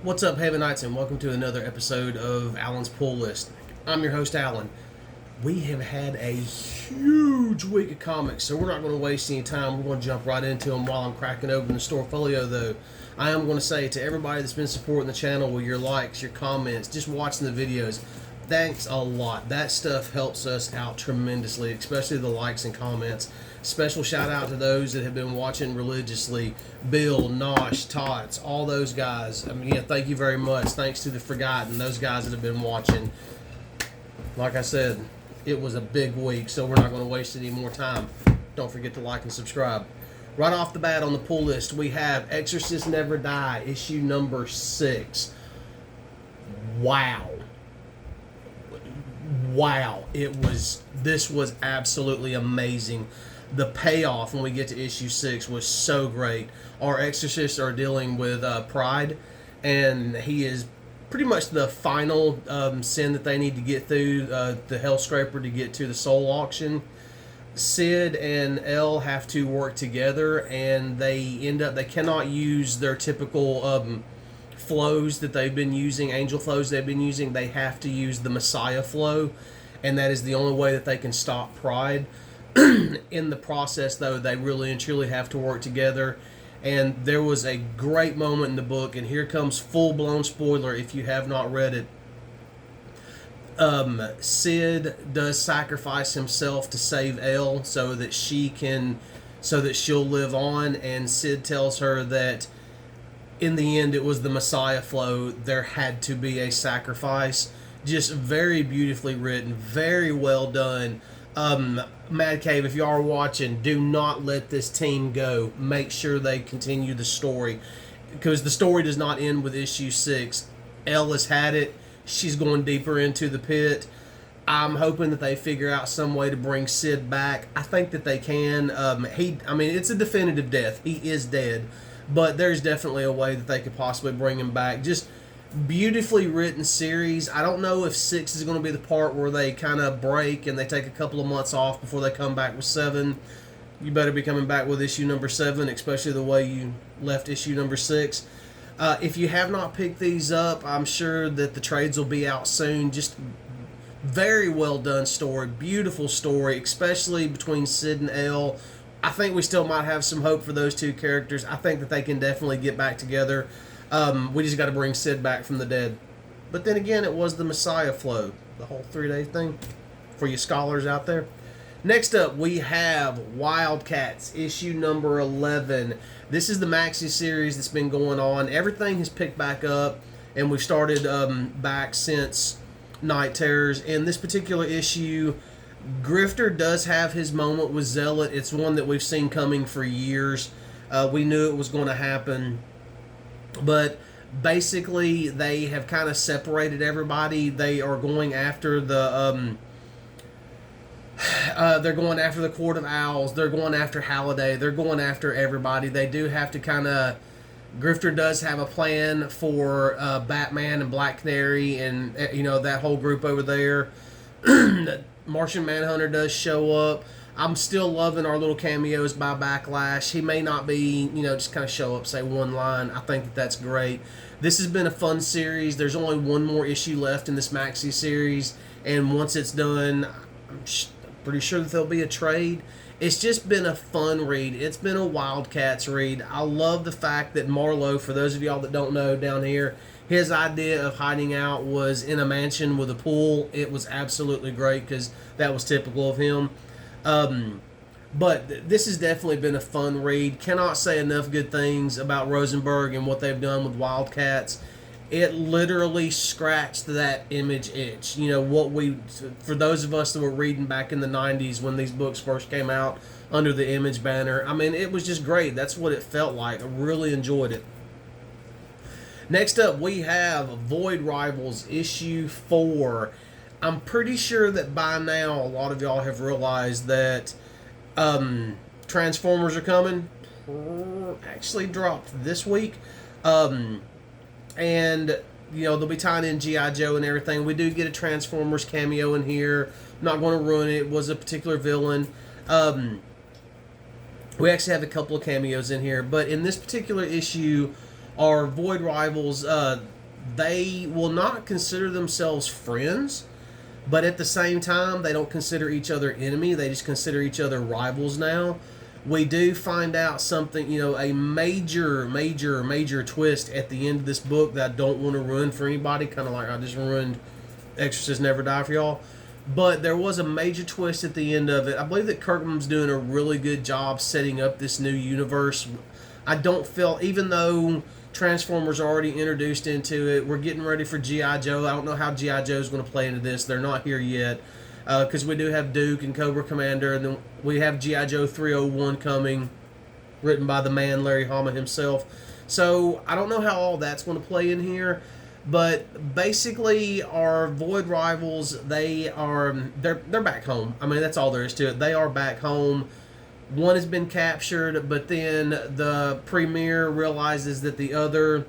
What's up, Haven Knights, and welcome to another episode of Alan's Pull List. I'm your host, Alan. We have had a huge week of comics, so we're not going to waste any time. We're going to jump right into them while I'm cracking open the storefolio, though. I am going to say to everybody that's been supporting the channel with your likes, your comments, just watching the videos, thanks a lot. That stuff helps us out tremendously, especially the likes and comments. Special shout out to those that have been watching religiously. Bill, Nosh, Tots, all those guys. I mean, yeah, thank you very much. Thanks to the Forgotten, those guys that have been watching. Like I said, it was a big week, so we're not going to waste any more time. Don't forget to like and subscribe. Right off the bat on the pull list, we have Exorcists Never Die, issue number 6. Wow. This was absolutely amazing. The payoff when we get to issue 6 was so great. Our exorcists are dealing with pride, and he is pretty much the final sin that they need to get through the hell scraper to get to the soul auction. Sid and Elle have to work together, and they cannot use their typical flows that they've been using, angel flows they've been using. They have to use the Messiah flow, and that is the only way that they can stop pride. In the process, though, they really and truly have to work together. And there was a great moment in the book, and here comes full-blown spoiler if you have not read it. Sid does sacrifice himself to save Elle so that she'll live on, and Sid tells her that in the end it was the Messiah flow. There had to be a sacrifice. Just very beautifully written, very well done. Mad Cave, if you are watching, do not let this team go. Make sure they continue the story, because the story does not end with issue 6. Elle has had it. She's going deeper into the pit. I'm hoping that they figure out some way to bring Sid back. I think that they can. It's a definitive death. He is dead, but there's definitely a way that they could possibly bring him back. Just beautifully written series. I don't know if 6 is going to be the part where they kind of break and they take a couple of months off before they come back with 7. You better be coming back with issue number 7, especially the way you left issue number 6. If you have not picked these up, I'm sure that the trades will be out soon. Just very well done story, beautiful story, especially between Sid and Elle. I think we still might have some hope for those two characters. I think that they can definitely get back together. We just got to bring Sid back from the dead. But then again, it was the Messiah flow, the whole 3-day thing for you scholars out there. Next up, we have Wildcats, issue number 11. This is the maxi series that's been going on. Everything has picked back up, and we've started back since Night Terrors. In this particular issue, Grifter does have his moment with Zealot. It's one that we've seen coming for years. We knew it was going to happen. But basically, they have kind of separated everybody. They are going after the they're going after the Court of Owls. They're going after Halliday. They're going after everybody. They do have to kind of. Grifter does have a plan for Batman and Black Canary and that whole group over there. Martian Manhunter does show up. I'm still loving our little cameos by Backlash. He may not be, just kind of show up, say one line. I think that that's great. This has been a fun series. There's only one more issue left in this maxi series, and once it's done, I'm pretty sure that there'll be a trade. It's just been a fun read. It's been a Wildcats read. I love the fact that Marlowe, for those of y'all that don't know down here, his idea of hiding out was in a mansion with a pool. It was absolutely great because that was typical of him. But this has definitely been a fun read. Cannot say enough good things about Rosenberg and what they've done with Wildcats. It literally scratched that Image itch. For those of us that were reading back in the 90s when these books first came out under the Image banner, it was just great. That's what it felt like. I really enjoyed it. Next up, we have Void Rivals issue 4. I'm pretty sure that by now a lot of y'all have realized that Transformers are coming. Actually dropped this week. And they'll be tying in G.I. Joe and everything. We do get a Transformers cameo in here. I'm not going to ruin it. It was a particular villain. We actually have a couple of cameos in here. But in this particular issue, our Void Rivals, they will not consider themselves friends, but at the same time, they don't consider each other enemy. They just consider each other rivals now. We do find out something, a major twist at the end of this book that I don't want to ruin for anybody, kind of like I just ruined Exorcists Never Die for y'all. But there was a major twist at the end of it. I believe that Kirkman's doing a really good job setting up this new universe. I don't feel, even though Transformers are already introduced into it, we're getting ready for G.I. Joe. I don't know how G.I. Joe is going to play into this. They're not here yet. Because we do have Duke and Cobra Commander, and then we have G.I. Joe 301 coming, written by the man Larry Hama himself. So I don't know how all that's going to play in here. But basically, our Void Rivals, they're back home. I mean, that's all there is to it. They are back home. One has been captured, but then the Premier realizes that the other,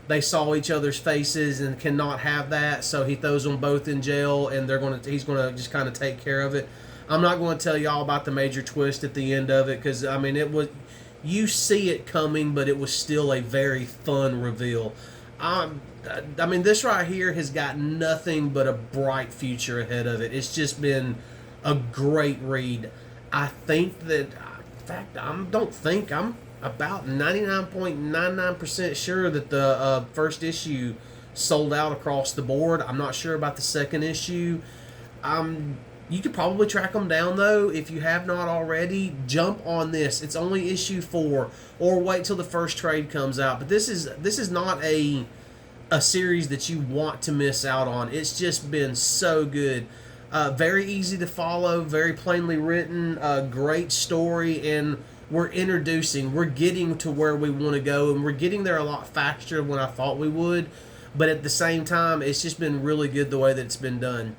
they saw each other's faces and cannot have that, so he throws them both in jail, and he's gonna just kind of take care of it. I'm not going to tell y'all about the major twist at the end of it, because I mean, you see it coming, but it was still a very fun reveal. I mean, this right here has got nothing but a bright future ahead of it. It's just been a great read. I think that, in fact, I'm about 99.99% sure that the first issue sold out across the board. I'm not sure about the second issue. You could probably track them down, though, if you have not already. Jump on this. It's only issue 4, or wait till the first trade comes out. But this is not a series that you want to miss out on. It's just been so good. Very easy to follow, very plainly written, great story, and we're getting to where we want to go, and we're getting there a lot faster than I thought we would. But at the same time, it's just been really good the way that it's been done.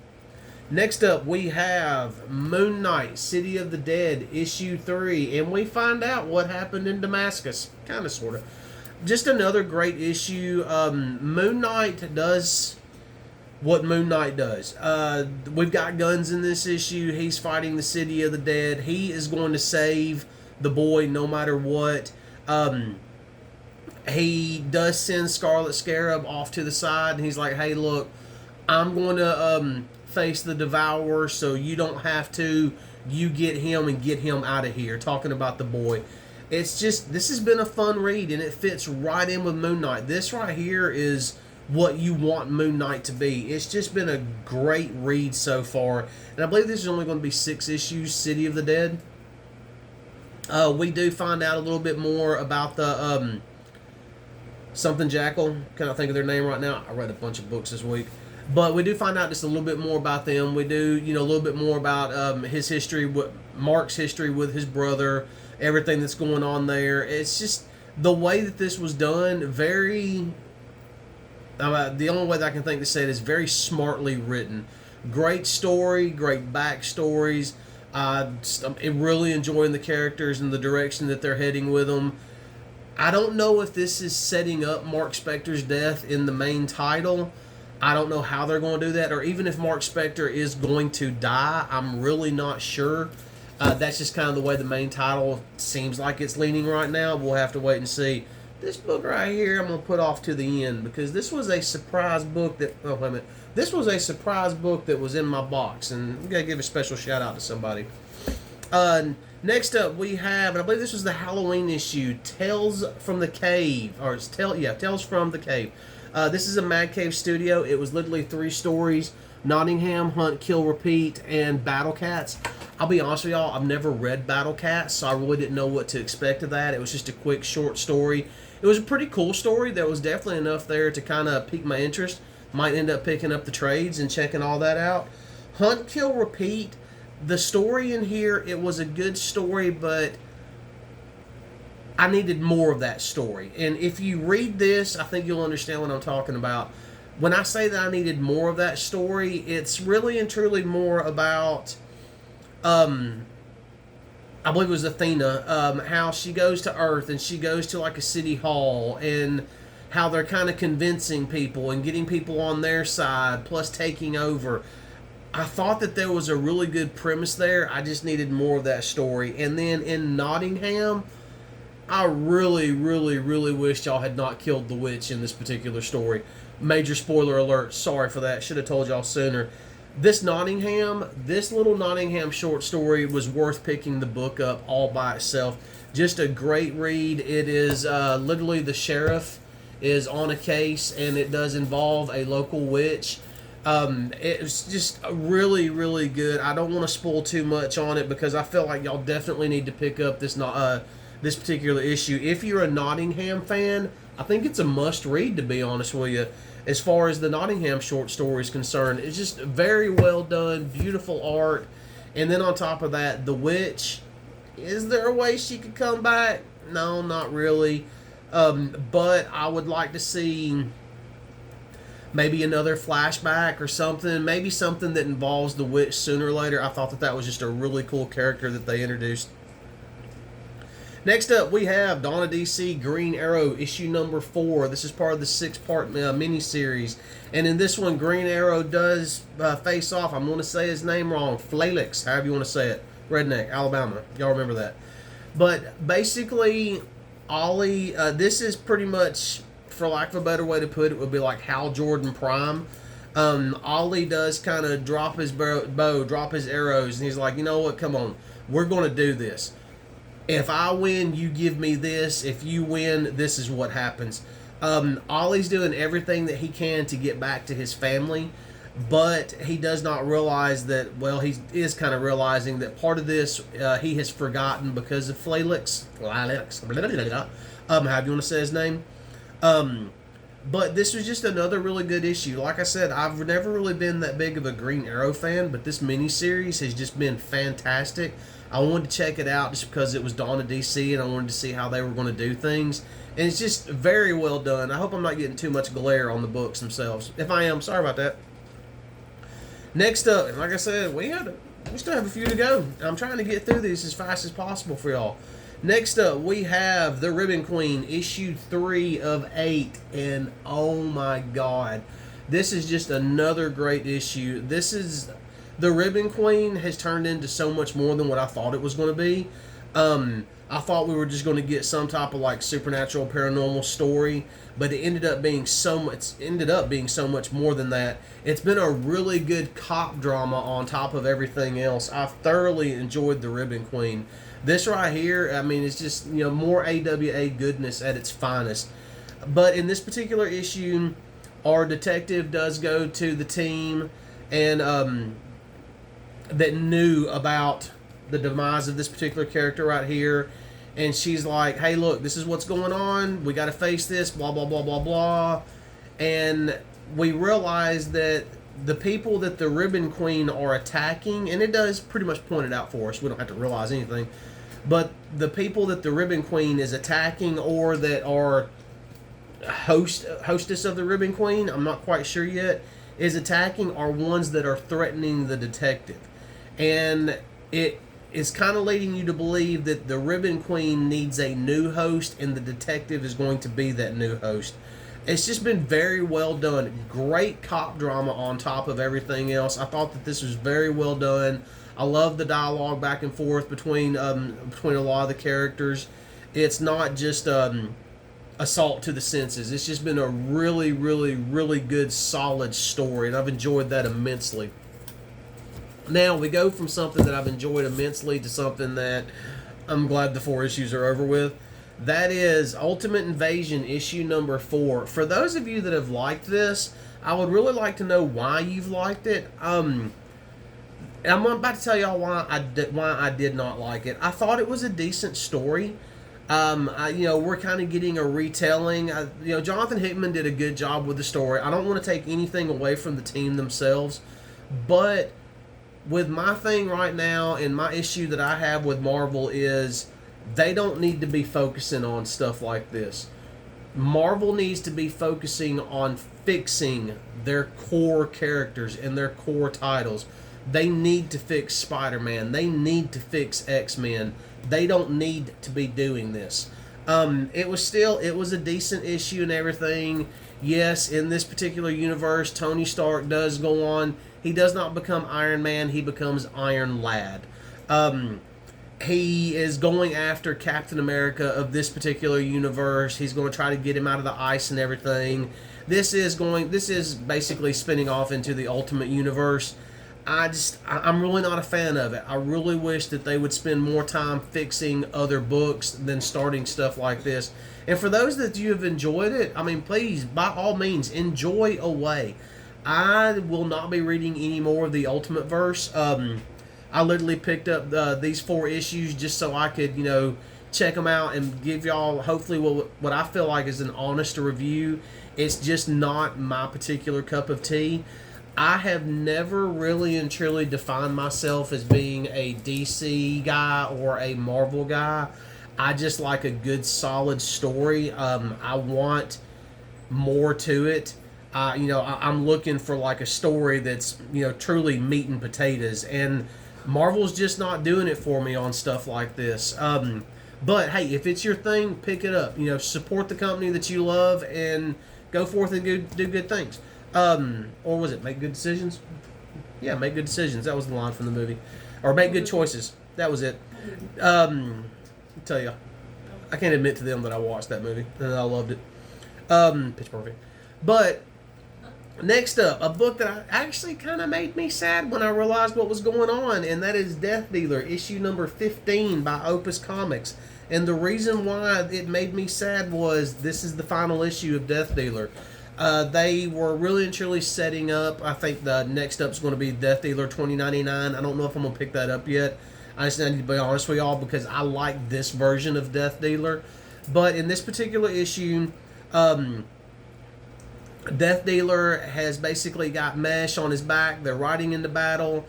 Next up, we have Moon Knight, City of the Dead, issue 3, and we find out what happened in Damascus. Kind of, sort of. Just another great issue. Moon Knight does what Moon Knight does. We've got guns in this issue. He's fighting the City of the Dead. He is going to save the boy no matter what. He does send Scarlet Scarab off to the side, and he's like, hey, look, I'm going to face the Devourer, so you don't have to. You get him and get him out of here. Talking about the boy. It's just, this has been a fun read, and it fits right in with Moon Knight. This right here is what you want Moon Knight to be. It's just been a great read so far. And I believe this is only going to be 6 issues, City of the Dead. We do find out a little bit more about the Something Jackal. Can't think of their name right now. I read a bunch of books this week. But we do find out just a little bit more about them. We do, a little bit more about his history, Mark's history with his brother, everything that's going on there. It's just the way that this was done, the only way that I can think to say it is very smartly written. Great story, great backstories. I'm really enjoying the characters and the direction that they're heading with them. I don't know if this is setting up Mark Spector's death in the main title. I don't know how they're going to do that, or even if Mark Spector is going to die. I'm really not sure. That's just kind of the way the main title seems like it's leaning right now. We'll have to wait and see. This book right here, I'm going to put off to the end, because this was a surprise book that... Oh, wait a minute. This was a surprise book that was in my box, and I'm going to give a special shout out to somebody. Next up, we have, and I believe this was the Halloween issue, Tales from the Cave. Tales from the Cave. This is a Mad Cave Studio. It was literally 3 stories: Nottingham, Hunt, Kill, Repeat, and Battle Cats. I'll be honest with y'all, I've never read Battle Cats, so I really didn't know what to expect of that. It was just a quick, short story. It was a pretty cool story. There was definitely enough there to kind of pique my interest. Might end up picking up the trades and checking all that out. Hunt, Kill, Repeat. The story in here, it was a good story, but I needed more of that story. And if you read this, I think you'll understand what I'm talking about. When I say that I needed more of that story, it's really and truly more about, I believe it was Athena, how she goes to Earth and she goes to like a city hall, and how they're kind of convincing people and getting people on their side, plus taking over. I thought that there was a really good premise there. I just needed more of that story. And then in Nottingham, I really, really, really wish y'all had not killed the witch in this particular story. Major spoiler alert. Sorry for that. Should have told y'all sooner. This little Nottingham short story was worth picking the book up all by itself. Just a great read. It is literally the sheriff is on a case, and it does involve a local witch. It's just really, really good. I don't want to spoil too much on it because I feel like y'all definitely need to pick up this particular issue. If you're a Nottingham fan, I think it's a must read, to be honest with you. As far as the Nottingham short story is concerned, it's just very well done, beautiful art. And then on top of that, the witch, is there a way she could come back? No, not really. But I would like to see maybe another flashback or something. Maybe something that involves the witch sooner or later. I thought that was just a really cool character that they introduced. Next up, we have Dawn of DC Green Arrow, issue number 4. This is part of the 6-part miniseries. And in this one, Green Arrow does face off, I'm going to say his name wrong, Flalix, however you want to say it. Redneck, Alabama. Y'all remember that. But basically, Ollie, this is pretty much, for lack of a better way to put it, would be like Hal Jordan Prime. Ollie does kind of drop his bow, drop his arrows, and he's like, you know what, come on, we're going to do this. If I win, you give me this. If you win, this is what happens. Ollie's doing everything that he can to get back to his family, but he does not realize that, well, he is kind of realizing that part of this he has forgotten because of Flalix, however you want to say his name. But this was just another really good issue. Like I said, I've never really been that big of a Green Arrow fan, but this miniseries has just been fantastic. I wanted to check it out just because it was Dawn of DC, and I wanted to see how they were going to do things. And it's just very well done. I hope I'm not getting too much glare on the books themselves. If I am, sorry about that. Next up, and like I said, we still have a few to go. I'm trying to get through these as fast as possible for y'all. Next up, we have The Ribbon Queen, issue 3 of 8. And oh my god, this is just another great issue. The Ribbon Queen has turned into so much more than what I thought it was going to be. I thought we were just going to get some type of like supernatural paranormal story, but it ended up being so much more than that. It's been a really good cop drama on top of everything else. I've thoroughly enjoyed The Ribbon Queen. This right here, I mean, it's just, more AWA goodness at its finest. But in this particular issue, our detective does go to the team and that knew about the demise of this particular character right here, and she's like, hey, look, this is what's going on, we got to face this, blah blah blah blah blah. And we realize that the people that the Ribbon Queen are attacking, and it does pretty much point it out for us, we don't have to realize anything, but the people that the Ribbon Queen is attacking, or that are hostess of the Ribbon Queen, I'm not quite sure yet, is attacking, are ones that are threatening the detective. And it is kind of leading you to believe that the Ribbon Queen needs a new host, and the detective is going to be that new host. It's just been very well done. Great cop drama on top of everything else. I thought that this was very well done. I love the dialogue back and forth between a lot of the characters. It's not just assault to the senses. It's just been a really, really, really good, solid story, and I've enjoyed that immensely. Now, we go from something that I've enjoyed immensely to something that I'm glad the 4 issues are over with. That is Ultimate Invasion, issue number 4. For those of you that have liked this, I would really like to know why you've liked it. I'm about to tell y'all why I did not like it. I thought it was a decent story. We're kind of getting a retelling. Jonathan Hickman did a good job with the story. I don't want to take anything away from the team themselves, but with my thing right now, and my issue that I have with Marvel is they don't need to be focusing on stuff like this. Marvel needs to be focusing on fixing their core characters and their core titles. They need to fix Spider-Man. They need to fix X-Men. They don't need to be doing this. It was a decent issue and everything. Yes, in this particular universe, Tony Stark does go on. He does not become Iron Man. He becomes Iron Lad. he is going after Captain America of this particular universe. He's going to try to get him out of the ice and everything. This is basically spinning off into the Ultimate Universe. I'm really not a fan of it. I really wish that they would spend more time fixing other books than starting stuff like this. And for those that you have enjoyed it, I mean, please, by all means, enjoy away. I will not be reading any more of the Ultimate Verse. I literally picked up these 4 issues just so I could, check them out and give y'all hopefully what I feel like is an honest review. It's just not my particular cup of tea. I have never really and truly defined myself as being a DC guy or a Marvel guy. I just like a good solid story. I want more to it. I'm looking for like a story that's truly meat and potatoes, and Marvel's just not doing it for me on stuff like this. But hey, if it's your thing, pick it up. Support the company that you love and go forth and do good things. Or was it make good decisions? Yeah, make good decisions. That was the line from the movie. Or make good choices. That was it. I'll tell you, I can't admit to them that I watched that movie and I loved it. Pitch Perfect. But next up, a book that actually kind of made me sad when I realized what was going on, and that is Death Dealer, issue number 15 by Opus Comics. And the reason why it made me sad was this is the final issue of Death Dealer. They were really and truly setting up. I think the next up is going to be Death Dealer 2099. I don't know if I'm going to pick that up yet. I just need to be honest with y'all because I like this version of Death Dealer. But in this particular issue, Death Dealer has basically got Mesh on his back. They're riding into battle.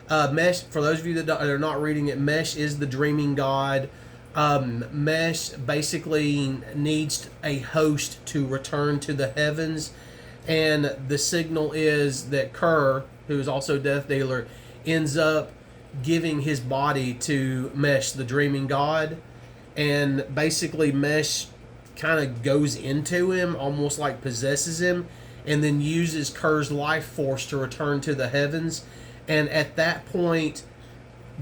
Mesh, for those of you that are not reading it, Mesh is the dreaming god. Mesh basically needs a host to return to the heavens, and the signal is that Kerr, who is also Death Dealer, ends up giving his body to Mesh, the dreaming god, and basically Mesh kind of goes into him, almost like possesses him, and then uses Kerr's life force to return to the heavens. And at that point,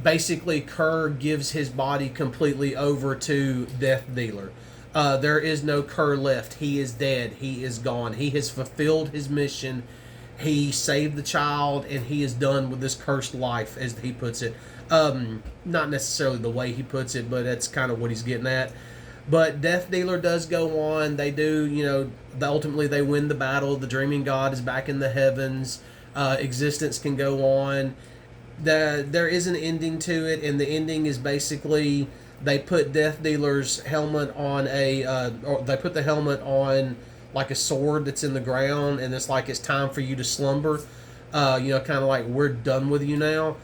basically Kerr gives his body completely over to Death Dealer. There is no Kerr left. He is dead. He is gone. He has fulfilled his mission. He saved the child, and he is done with this cursed life, as he puts it. Not necessarily the way he puts it, but that's kind of what he's getting at. But Death Dealer does go on. They do, ultimately they win the battle. The Dreaming God is back in the heavens. Existence can go on. There is an ending to it, and the ending is basically they put Death Dealer's helmet on or they put the helmet on like a sword that's in the ground, and it's like it's time for you to slumber. Kind of like we're done with you now.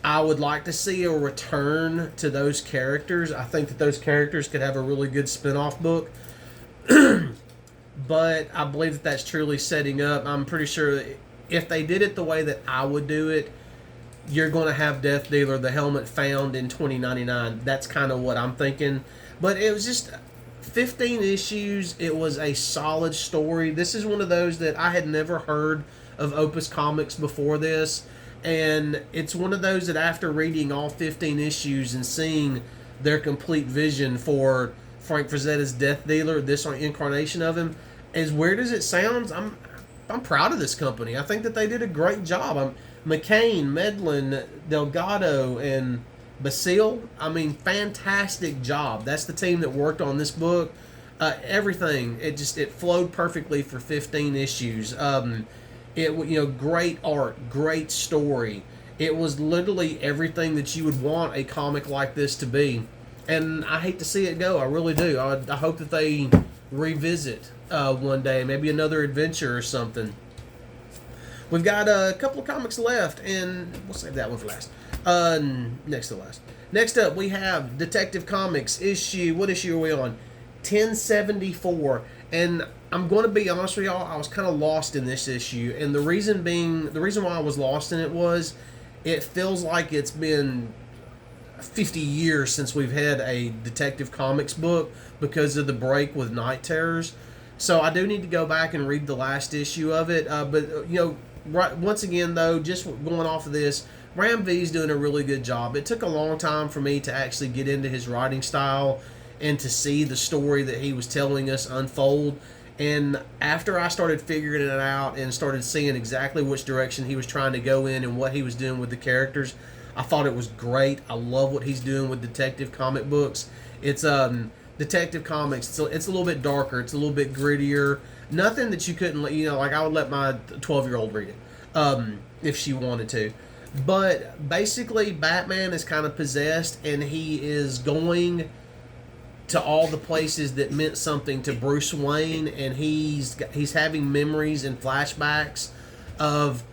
I would like to see a return to those characters. I think that those characters could have a really good spin-off book. But I believe that that's truly setting up. I'm pretty sure that if they did it the way that I would do it, you're going to have Death Dealer, the helmet, found in 2099. That's kind of what I'm thinking. But it was just 15 issues. It was a solid story. This is one of those that I had never heard of Opus Comics before this. And it's one of those that after reading all 15 issues and seeing their complete vision for Frank Frazetta's Death Dealer, this incarnation of him, as weird as it sounds, I'm proud of this company. I think that they did a great job. McCain, Medlin, Delgado, and Basile. Fantastic job. That's the team that worked on this book. Everything. It flowed perfectly for 15 issues. Great art, great story. It was literally everything that you would want a comic like this to be. And I hate to see it go. I really do. I hope that they revisit one day, maybe another adventure or something. We've got a couple of comics left, and we'll save that one for last. Next to last. Next up, we have Detective Comics issue. What issue are we on? 1074. And I'm going to be honest with y'all, I was kind of lost in this issue. And the reason why I was lost in it was, it feels like it's been 50 years since we've had a Detective Comics book because of the break with Night Terrors. So I do need to go back and read the last issue of it. But right, once again though, just going off of this, Ram V's doing a really good job. It took a long time for me to actually get into his writing style and to see the story that he was telling us unfold. And after I started figuring it out and started seeing exactly which direction he was trying to go in and what he was doing with the characters, I thought it was great. I love what he's doing with detective comic books. It's detective comics. It's a little bit darker. It's a little bit grittier. Nothing that you couldn't, like I would let my 12-year-old read it if she wanted to. But basically, Batman is kind of possessed, and he is going to all the places that meant something to Bruce Wayne, and he's having memories and flashbacks of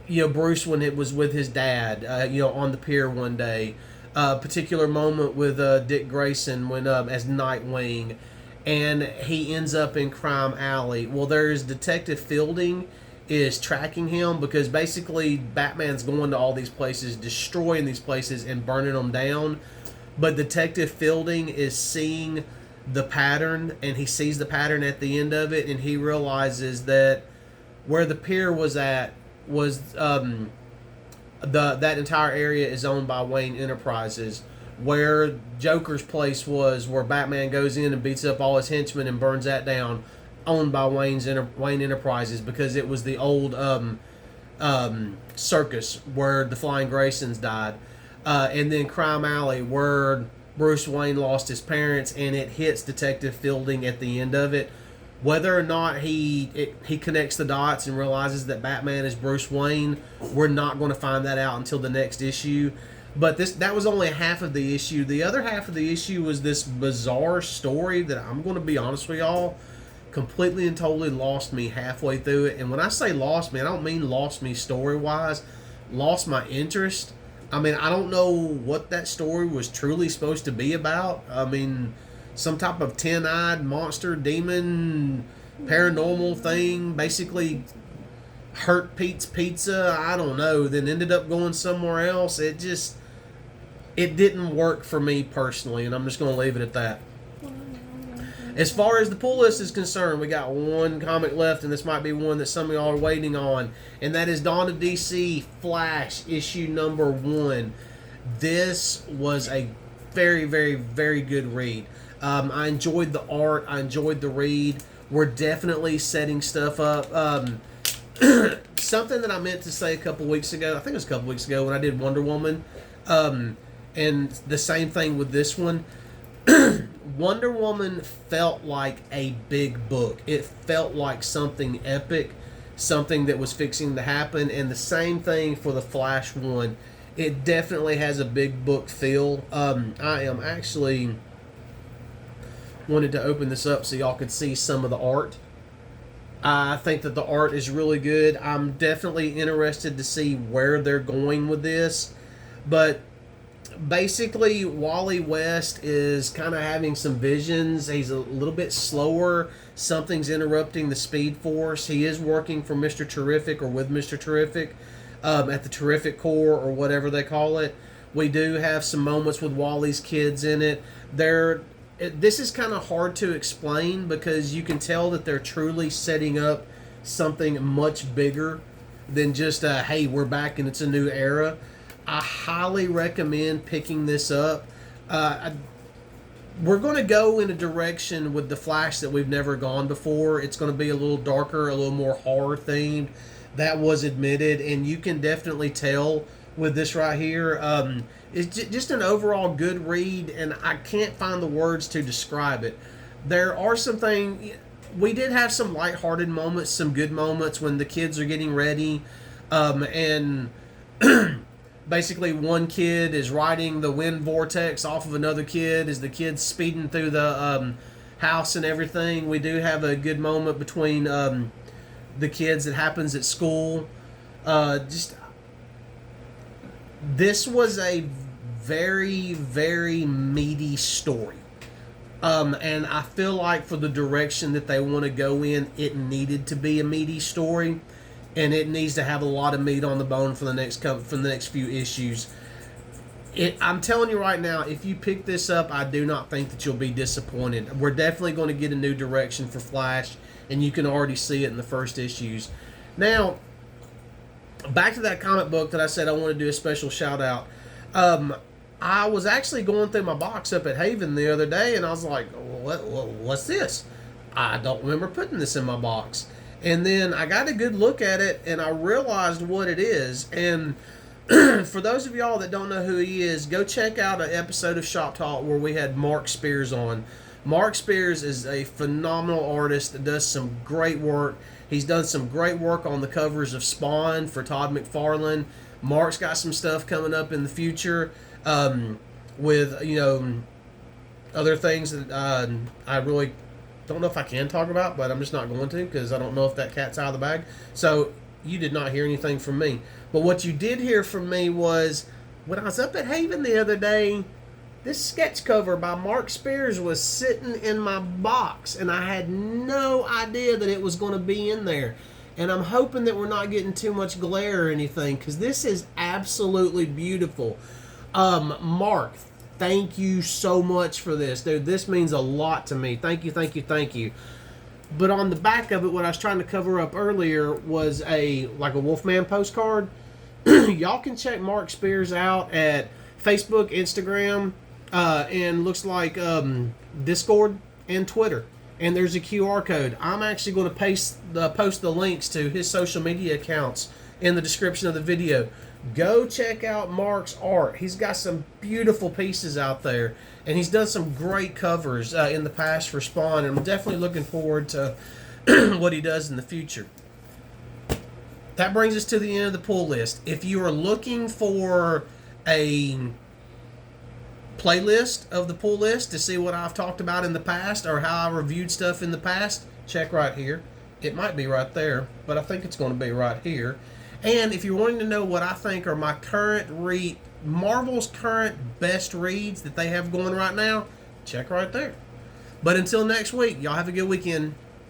Bruce when it was with his dad, on the pier one day, a particular moment with Dick Grayson when as Nightwing, and he ends up in Crime Alley. Well, there's Detective Fielding is tracking him because basically Batman's going to all these places, destroying these places and burning them down. But Detective Fielding is seeing the pattern, and he sees the pattern at the end of it, and he realizes that where the pier was at was that entire area is owned by Wayne Enterprises. Where Joker's place was, where Batman goes in and beats up all his henchmen and burns that down, owned by Wayne Enterprises, because it was the old circus where the Flying Graysons died. And then Crime Alley, where Bruce Wayne lost his parents, and it hits Detective Fielding at the end of it. Whether or not he connects the dots and realizes that Batman is Bruce Wayne, we're not going to find that out until the next issue. But that was only half of the issue. The other half of the issue was this bizarre story that, I'm going to be honest with y'all, completely and totally lost me halfway through it. And when I say lost me, I don't mean lost me story-wise, lost my interest. I mean, I don't know what that story was truly supposed to be about. I mean, some type of 10-eyed monster, demon, paranormal thing, basically hurt Pete's Pizza, I don't know, then ended up going somewhere else. It didn't work for me personally, and I'm just going to leave it at that. As far as the pull list is concerned, we got one comic left, and this might be one that some of y'all are waiting on, and that is Dawn of DC Flash issue number 1. This was a very, very, very good read. I enjoyed the art. I enjoyed the read. We're definitely setting stuff up. Something that I meant to say a couple weeks ago, I think it was a couple weeks ago when I did Wonder Woman, and the same thing with this one. Wonder Woman felt like a big book. It felt like something epic, something that was fixing to happen, and the same thing for the Flash one. It definitely has a big book feel. I am actually wanted to open this up so y'all could see some of the art. I think that the art is really good. I'm definitely interested to see where they're going with this, but basically, Wally West is kind of having some visions. He's a little bit slower. Something's interrupting the Speed Force. He is working for Mr. Terrific, or with Mr. Terrific, at the Terrific Corps, or whatever they call it. We do have some moments with Wally's kids in it. This is kind of hard to explain because you can tell that they're truly setting up something much bigger than just, hey, we're back and it's a new era. I highly recommend picking this up. We're going to go in a direction with the Flash that we've never gone before. It's going to be a little darker, a little more horror themed. That was admitted, and you can definitely tell with this right here. It's just an overall good read, and I can't find the words to describe it. There are some things. We did have some lighthearted moments, some good moments when the kids are getting ready, and basically one kid is riding the wind vortex off of another kid as the kid's speeding through the house and everything. We do have a good moment between the kids that happens at school. This was a very, very meaty story. And I feel like for the direction that they want to go in, it needed to be a meaty story. And it needs to have a lot of meat on the bone for the next few issues. I'm telling you right now, if you pick this up, I do not think that you'll be disappointed. We're definitely going to get a new direction for Flash, and you can already see it in the first issues. Now, back to that comic book that I said I want to do a special shout out. I was actually going through my box up at Haven the other day, and I was like, what's this? I don't remember putting this in my box. And then I got a good look at it, and I realized what it is. And for those of y'all that don't know who he is, go check out an episode of Shop Talk where we had Mark Spears on. Mark Spears is a phenomenal artist that does some great work. He's done some great work on the covers of Spawn for Todd McFarlane. Mark's got some stuff coming up in the future with, other things that I really don't know if I can talk about, but I'm just not going to because I don't know if that cat's out of the bag. So you did not hear anything from me. But what you did hear from me was when I was up at Haven the other day, this sketch cover by Mark Spears was sitting in my box, and I had no idea that it was going to be in there. And I'm hoping that we're not getting too much glare or anything, because this is absolutely beautiful. Mark, thank you so much for this. Dude, this means a lot to me. Thank you, thank you, thank you. But on the back of it, what I was trying to cover up earlier was a Wolfman postcard. Y'all can check Mark Spears out at Facebook, Instagram, and looks like Discord and Twitter. And there's a QR code. I'm actually going to post the links to his social media accounts in the description of the video. Go check out Mark's art. He's got some beautiful pieces out there, and he's done some great covers in the past for Spawn, and I'm definitely looking forward to what he does in the future. That brings us to the end of the pull list. If you are looking for a playlist of the pull list to see what I've talked about in the past or how I reviewed stuff in the past, check right here. It might be right there, but I think it's going to be right here. And if you're wanting to know what I think are my current Marvel's current best reads that they have going right now, check right there. But until next week, y'all have a good weekend.